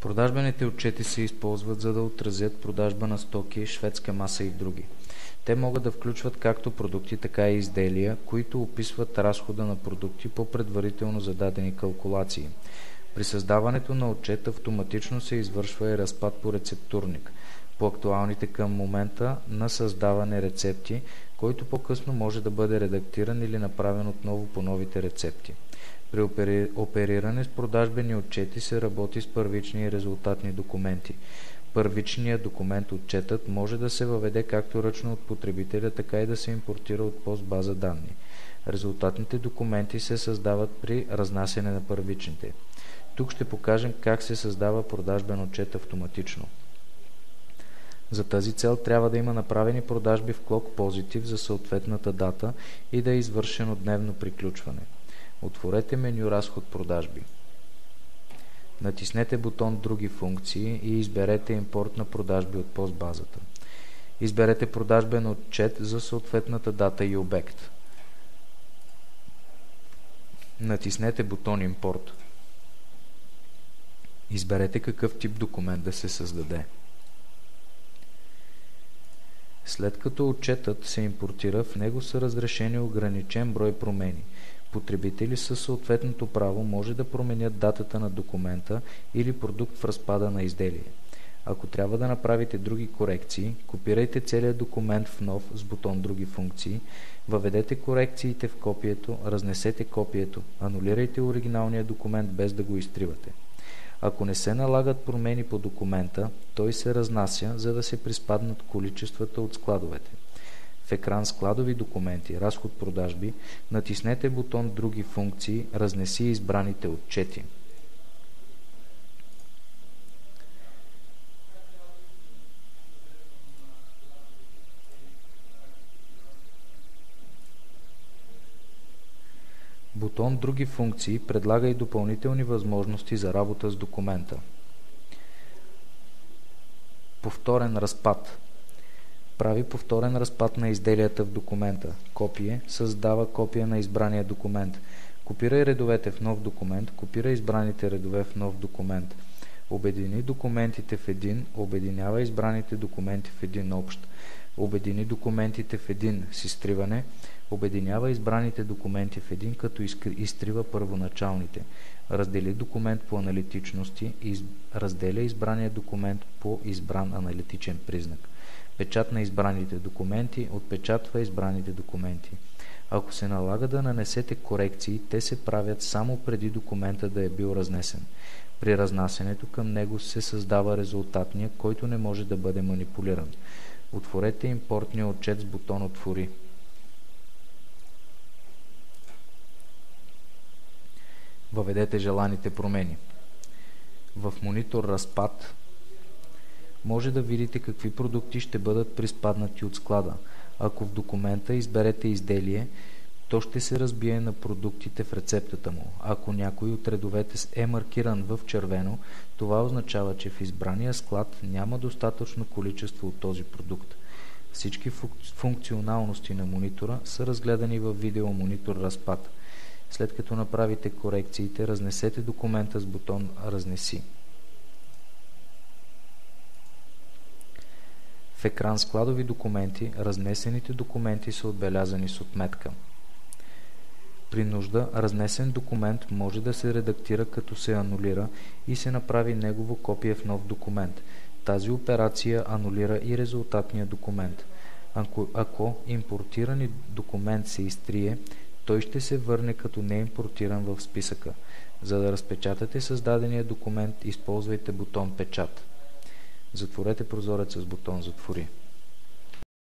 Продажбените отчети се използват, за да отразят продажба на стоки, шведска маса и други. Те могат да включват както продукти, така и изделия, които описват разхода на продукти по предварително зададени калкулации. При създаването на отчет автоматично се извършва и разпад по рецептурник, по актуалните към момента на създаване рецепти, който по-късно може да бъде редактиран или направен отново по новите рецепти. При опериране с продажбени отчети се работи с първични и резултатни документи. Първичният документ отчетът може да се въведе както ръчно от потребителя, така и да се импортира от постбаза данни. Резултатните документи се създават при разнасяне на първичните. Тук ще покажем как се създава продажбен отчет автоматично. За тази цел трябва да има направени продажби в Clock Positive за съответната дата и да е извършено дневно приключване. Отворете меню Разход продажби. Натиснете бутон Други функции и изберете Импорт на продажби от постбазата. Изберете продажбен отчет за съответната дата и обект. Натиснете бутон Импорт. Изберете какъв тип документ да се създаде. След като отчетът се импортира, в него са разрешени ограничен брой промени. Потребители със съответното право може да променят датата на документа или продукт в разпада на изделие. Ако трябва да направите други корекции, копирайте целият документ в нов с бутон Други функции, въведете корекциите в копието, разнесете копието, анулирайте оригиналния документ без да го изтривате. Ако не се налагат промени по документа, той се разнася, за да се приспаднат количествата от складовете. В екран Складови документи, Разход продажби, натиснете бутон Други функции, разнеси избраните отчети. Бутон Други функции предлага и допълнителни възможности за работа с документа. Повторен разпад. Прави повторен разпад на изделията в документа. Копие. Създава копия на избрания документ. Копирай редовете в нов документ. Копирай избраните редове в нов документ. Обедини документите в един. Обединява избраните документи в един общ. Обедини документите в един с изтриване. Обединява избраните документи в един, като изтрива първоначалните. Раздели документ по аналитичности и разделя избрания документ по избран аналитичен признак. Печат на избраните документи. Отпечатва избраните документи. Ако се налага да нанесете корекции, те се правят само преди документа да е бил разнесен. При разнасянето към него се създава резултатния, който не може да бъде манипулиран. Отворете импортния отчет с бутон Отвори. Въведете желаните промени. В монитор Разпад може да видите какви продукти ще бъдат приспаднати от склада. Ако в документа изберете изделие, то ще се разбие на продуктите в рецептата му. Ако някой от редовете е маркиран в червено, това означава, че в избрания склад няма достатъчно количество от този продукт. Всички функционалности на монитора са разгледани в видео Монитор Разпад. След като направите корекциите, разнесете документа с бутон Разнеси. В екран Складови документи, разнесените документи са отбелязани с отметка. При нужда, разнесен документ може да се редактира, като се анулира и се направи негово копие в нов документ. Тази операция анулира и резултатния документ. Ако импортиран документ се изтрие, той ще се върне като неимпортиран в списъка. За да разпечатате създадения документ, използвайте бутон Печат. Затворете прозореца с бутон Затвори.